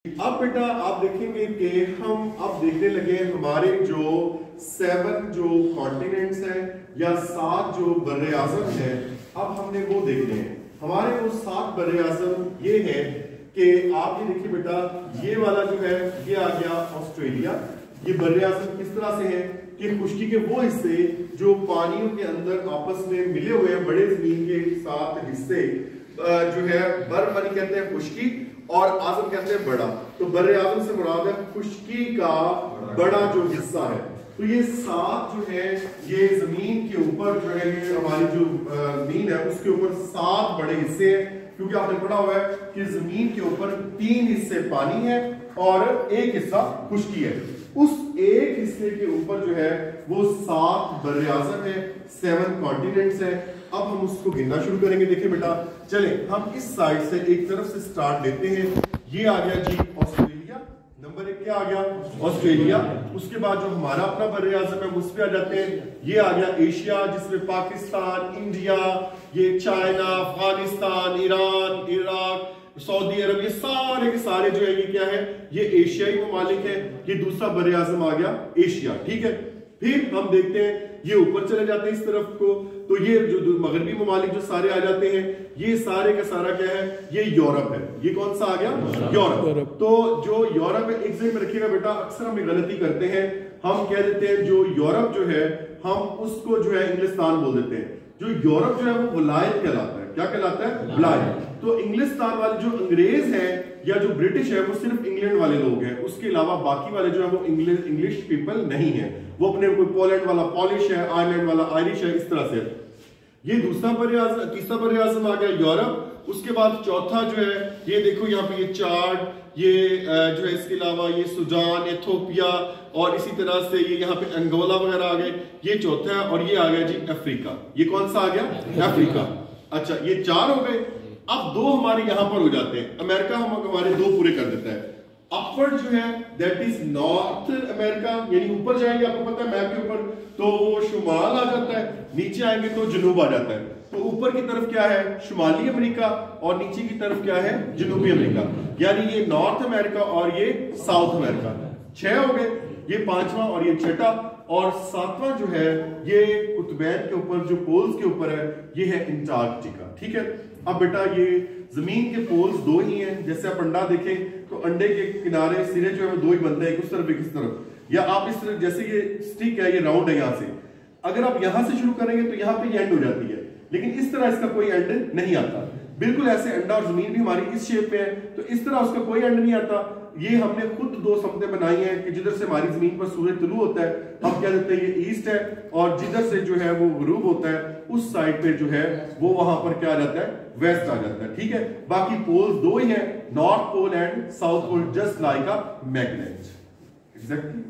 अब बेटा आप देखेंगे कि हम अब देखने लगे हमारे जो 7 जो कॉन्टिनेंट्स हैं या 7 जो बर्रे आज़म हैं, अब हमने वो देखने हैं। हमारे वो 7 बर्रे आज़म ये है कि आप ये देखिए बेटा, ये वाला जो है ये आ गया ऑस्ट्रेलिया। ये बर्रे आज़म किस तरह से है कि खुश्की के वो हिस्से जो पानियों के अंदर आपस में मिले हुए हैं, बड़े जमीन के 7 हिस्से जो है बर्फबारी कहते हैं खुश्की और आजम कहते हैं बड़ा। तो बर्रे आजम से मुराद है खुश्की का बड़ा जो हिस्सा है। तो ये 7 जो है ये जमीन के ऊपर जो है ये हमारी जो जमीन है उसके ऊपर 7 बड़े हिस्से हैं, क्योंकि आपने पढ़ा हुआ है कि जमीन के ऊपर 3 हिस्से पानी है और 1 हिस्सा खुश्की है। उस एक हिस्से के ऊपर जो है वो 7 बर्रे आज़म है, 7 कॉन्टिनेंट्स है। अब हम उसको गिनना शुरू करेंगे। देखिए बेटा, चले हम इस साइड से एक तरफ से स्टार्ट लेते हैं। ये आ गया जी ऑस्ट्रेलिया, नंबर 1 क्या आ गया ऑस्ट्रेलिया। उसके बाद जो हमारा अपना बर्रे आज़म है उस पे आ जाते हैं। ये आ गया एशिया, जिसमें पाकिस्तान, इंडिया, ये चाइना, अफगानिस्तान, ईरान, इराक, सऊदी अरब, ये सारे के सारे जो है ये क्या है, ये एशियाई ममालिक है। ये दूसरा बर्रे आज़म आ गया एशिया, ठीक है। फिर हम देखते हैं ये ऊपर चले जाते हैं इस तरफ को, तो ये जो मगरबी ममालिक जो सारे आ जाते हैं, ये सारे का सारा क्या है, ये यूरोप है। ये कौन सा आ गया यूरोप। तो जो यूरोप है, एक जगह में रखिएगा बेटा, अक्सर हम गलती करते हैं, हम कह देते हैं जो यूरोप जो है हम उसको जो है इंग्लिस्तान बोल देते हैं। जो यूरोप जो है वो वलायत कहलाता है। क्या कहलाता है? वलायत। तो इंग्लिस्तान वाले जो अंग्रेज हैं या जो ब्रिटिश है वो सिर्फ इंग्लैंड वाले लोग हैं, उसके अलावा बाकी वाले जो है वो इंग्लिश पीपल नहीं है। वो अपने कोई पोलैंड वाला पॉलिश है, आयरलैंड वाला आयरिश है, इस तरह से। ये दूसरा बर्रे आज़म, तीसरा बर्रे आज़म आ गया यूरोप। उसके बाद चौथा जो है ये देखो यहाँ पे ये चार्ट, ये जो है इसके अलावा ये सूडान, इथियोपिया और इसी तरह से ये यहाँ पे अंगोला वगैरह आ गए। ये चौथा है। और ये आ गया जी अफ्रीका। ये कौन सा आ गया? अफ्रीका। अच्छा, ये 4 हो गए। अब 2 हमारे यहां पर हो जाते हैं। अमेरिका हम हमारे 2 पूरे कर देता है। अपवर्ड जो है दैट इज नॉर्थ अमेरिका, यानी ऊपर जाएंगे, आपको पता है मैप के ऊपर तो वो शुमाल आ जाता है, नीचे आएंगे तो जनूब आ जाता है। तो ऊपर की तरफ क्या है? शुमाली अमेरिका, और नीचे की तरफ क्या है? जनूबी अमेरिका। यानी ये नॉर्थ अमेरिका और ये साउथ अमेरिका। 6 हो गए। ये 5वां और ये 6ठा और 7वां जो है ये कुतुबैन के ऊपर जो पोल्स के ऊपर है, ये है अंटार्कटिका, ठीक है। अब बेटा ये जमीन के पोल्स 2 ही हैं। जैसे आप अंडा देखें तो अंडे के किनारे सिरे जो है वो 2 ही बनते हैं, एक उस तरफ एक इस तरफ। या आप इस तरफ, जैसे ये स्टिक है, ये राउंड है, यहाँ से अगर आप यहां से शुरू करेंगे तो यहाँ पे एंड हो जाती है, लेकिन इस तरह इसका कोई एंड नहीं आता। बिल्कुल ऐसे अंडा और जमीन भी हमारी इस शेप में है, तो इस तरह उसका कोई एंड नहीं आता। ये हमने खुद 2 समतें बनाई हैं कि जिधर से हमारी जमीन पर सूरज तुलू होता है हम क्या देते हैं ये ईस्ट है, और जिधर से जो है वो गुरूब होता है उस साइड पे जो है वो वहां पर क्या आ जाता है? वेस्ट आ जाता है, ठीक है। बाकी पोल्स 2 ही है, north pole and south pole, just like a magnet. Exactly.